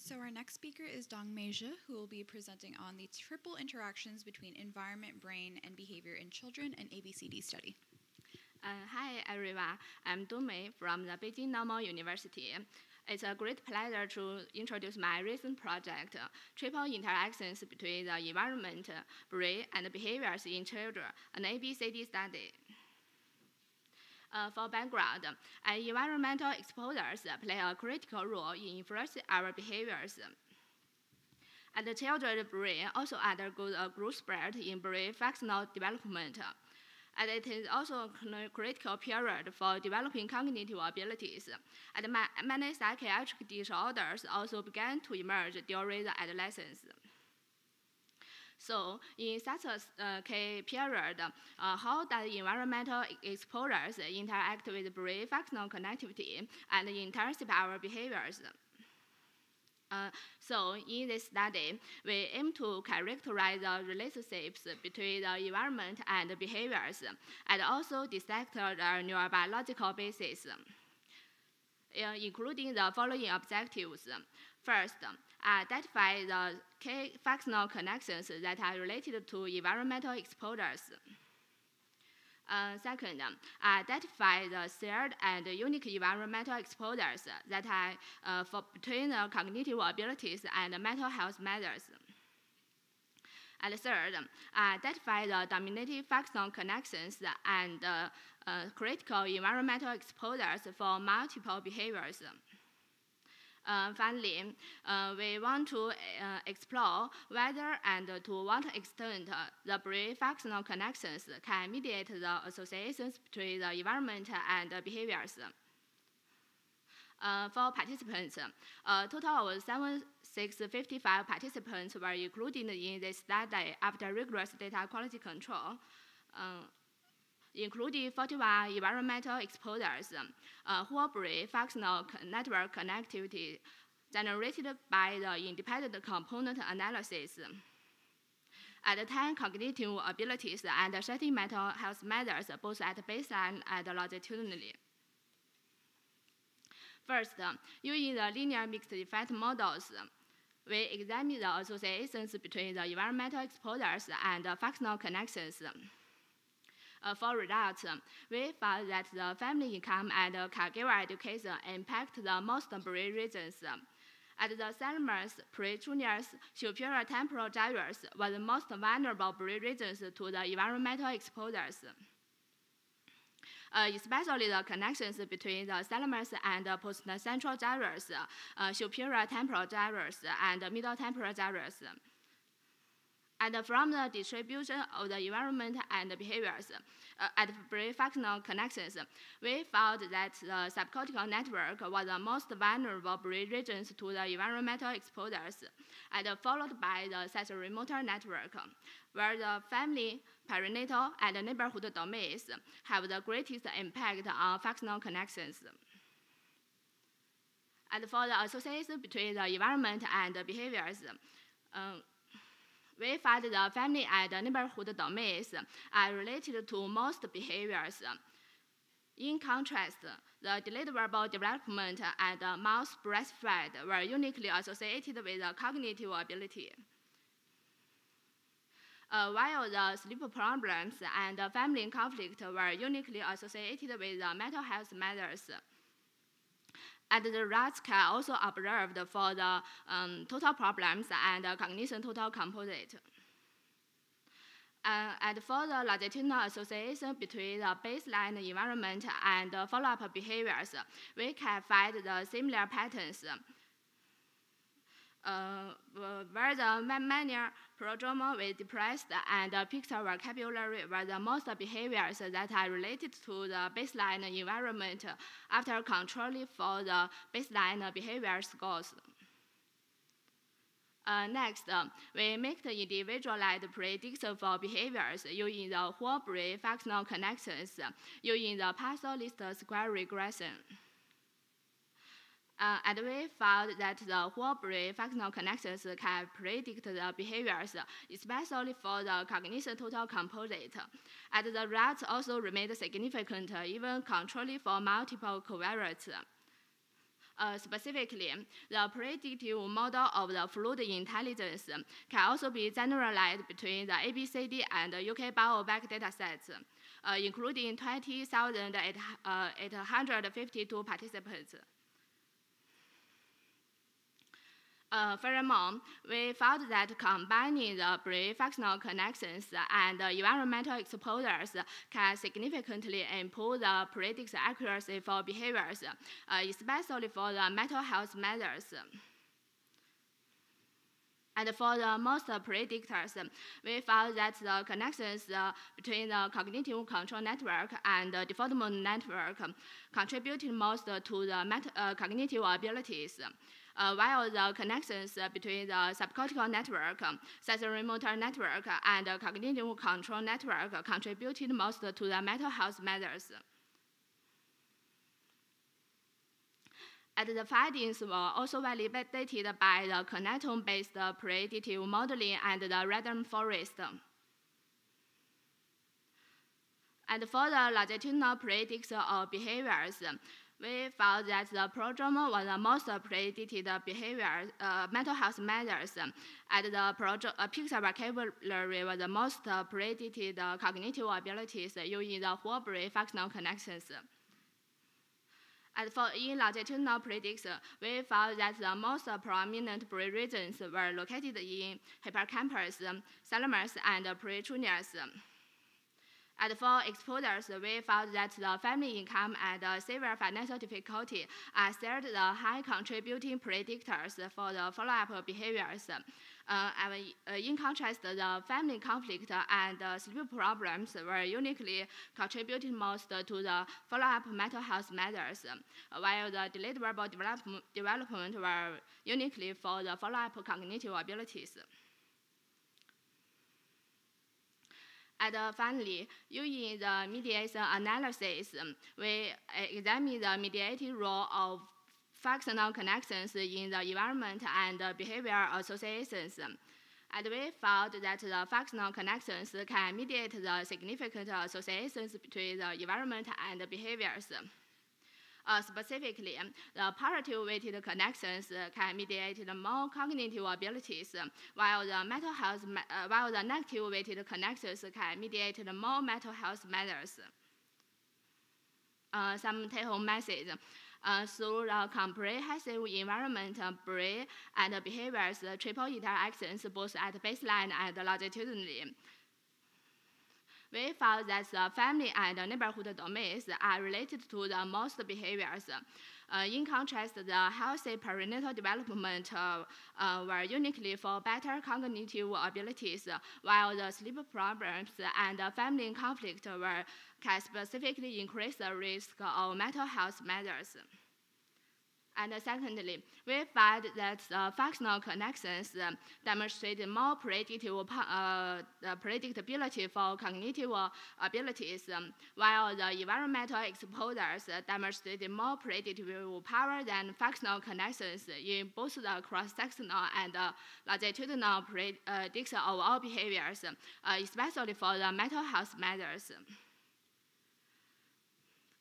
So our next speaker is Dongmei Zhi, who will be presenting on the triple interactions between environment, brain, and behavior in children, an ABCD study. Hi, everyone. I'm Dongmei from the Beijing Normal University. It's a great pleasure to introduce my recent project, Triple Interactions Between the Environment, Brain, and Behaviors in Children, an ABCD study. For background, environmental exposures play a critical role in influencing our behaviors. And the children's brain also undergoes a growth spurt in brain functional development. And it is also a critical period for developing cognitive abilities. And many psychiatric disorders also began to emerge during the adolescence. So in such a key period, how does environmental exposures interact with brain functional connectivity and intensify our behaviors? So in this study, we aim to characterize the relationships between the environment and the behaviors, and also dissect the neurobiological basis, including the following objectives. First, identify the key functional connections that are related to environmental exposures. Second, identify the shared and unique environmental exposures that are between the cognitive abilities and mental health measures. And third, identify the dominating functional connections and critical environmental exposures for multiple behaviors. Finally, we want to explore whether and to what extent the brain functional connections can mediate the associations between the environment and behaviors. For participants, a total of 755 participants were included in this study after rigorous data quality control. Including 41 environmental exposures, whole brain functional network connectivity generated by the independent component analysis, and 10 cognitive abilities and 30 mental health measures, both at baseline and longitudinally. First, using the linear mixed effect models, we examine the associations between the environmental exposures and functional connections. For results, we found that the family income and caregiver education impact the most brain regions. And the thalamus, pre-juniors, superior temporal gyres were the most vulnerable brain regions to the environmental exposures. Especially the connections between the thalamus and post-central gyres, superior temporal gyres, and middle temporal gyres. And from the distribution of the environment and behaviors at brain functional connections, we found that the subcortical network was the most vulnerable brain regions to the environmental exposures, and followed by the sensorimotor network, where the family, perinatal, and neighborhood domains have the greatest impact on functional connections. And for the association between the environment and the behaviors, we find the family and neighborhood domains are related to most behaviors. In contrast, the delayed verbal development and mouth breastfeed were uniquely associated with cognitive ability. While the sleep problems and family conflict were uniquely associated with mental health measures. And the results can also observed for the total problems and cognition total composite. And for the longitudinal association between the baseline environment and follow-up behaviors, we can find the similar patterns. Where the mania, prodromal with depressed, and picture vocabulary were the most behaviors that are related to the baseline environment after controlling for the baseline behavior scores. Next, we make the individualized prediction for behaviors using the whole brain functional connections using the partial least square regression. And we found that the whole brain functional connections can predict the behaviors, especially for the cognition total composite. And the results also remained significant, even controlling for multiple covariates. Specifically, the predictive model of the fluid intelligence can also be generalized between the ABCD and UK Biobank datasets, including 20,852 participants. Furthermore, we found that combining the brief functional connections and environmental exposures can significantly improve the prediction accuracy for behaviors, especially for the mental health measures. And for the most predictors, we found that the connections between the cognitive control network and the default mode network contributed most to the cognitive abilities, while the connections between the subcortical network, sensorimotor network, and the cognitive control network contributed most to the mental health measures. And the findings were also validated by the connectome-based predictive modeling and the random forest. And for the longitudinal prediction of behaviors, we found that the prodrome was the most predicted behavior, mental health measures, and the pixel vocabulary was the most predicted cognitive abilities using the whole brain functional connections. And for in longitudinal prediction, we found that the most prominent brain regions were located in hippocampus, thalamus, and pretrunius. And for exposures, we found that the family income and severe financial difficulty are still the high contributing predictors for the follow-up behaviors. In contrast, the family conflict and sleep problems were uniquely contributing most to the follow-up mental health measures, while the delayed verbal development were uniquely for the follow-up cognitive abilities. And finally, using the mediation analysis, we examine the mediated role of functional connections in the environment and behavior associations. And we found that the functional connections can mediate the significant associations between the environment and behaviors. Specifically, the positive weighted connections can mediate the more cognitive abilities, while the negative weighted connections can mediate the more mental health matters. Some take-home message. Through the comprehensive environment, brain, and behaviors, triple interactions both at baseline and longitudinally, we found that the family and neighborhood domains are related to the most behaviors. In contrast, the healthy perinatal development were uniquely for better cognitive abilities, while the sleep problems and family conflict can specifically increase the risk of mental health matters. And secondly, we find that the functional connections demonstrate more predictability for cognitive abilities, while the environmental exposures demonstrate more predictive power than functional connections in both the cross-sectional and longitudinal prediction of all behaviors, especially for the mental health matters.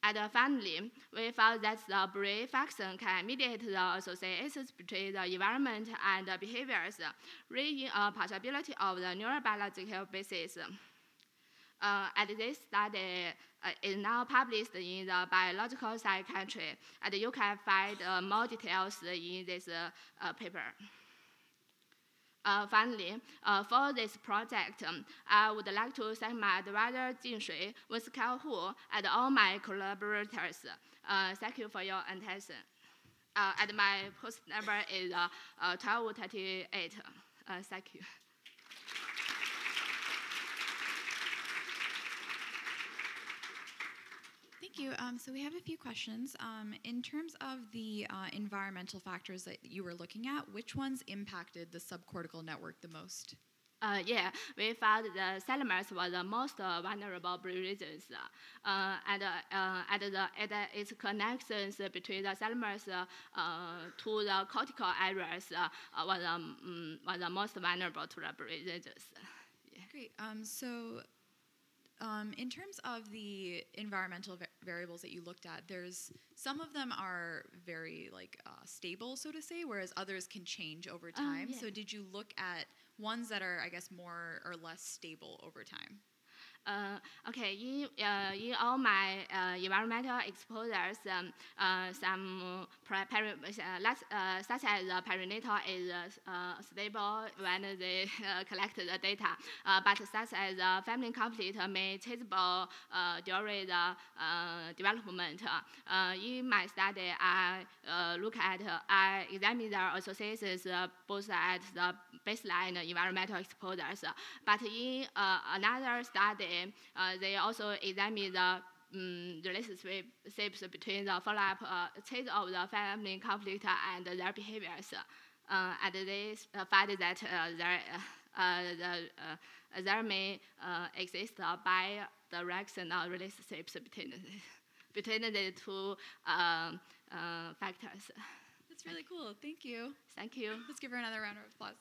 And finally, we found that the brain function can mediate the associations between the environment and behaviors, raising a possibility of the neurobiological basis. And this study is now published in the Biological Psychiatry, and you can find more details in this paper. Finally, for this project, I would like to thank my advisor, Jin Shui, Wenskao Hu, and all my collaborators. Thank you for your attention. And my post number is 1238. Thank you. Thank you. So we have a few questions. In terms of the environmental factors that you were looking at, which ones impacted the subcortical network the most? Yeah, we found the thalamus was the most vulnerable brain regions, and its connections between the thalamus to the cortical areas was the most vulnerable to the brain regions. Yeah. Great. In terms of the environmental variables that you looked at, some of them are very stable, so to say, whereas others can change over time. Yeah. So did you look at ones that are, I guess, more or less stable over time? Okay, in all my environmental exposures, some such as the perinatal is stable when they collect the data, but such as family conflict may changeable during the development. In my study, I examine the associations both at the baseline environmental exposures, but in another study, they also examine the relationships between the follow-up change of the family conflict and their behaviors. And they find that there may exist bi-directional relationships between the two factors. That's really cool. Thank you. Thank you. Let's give her another round of applause.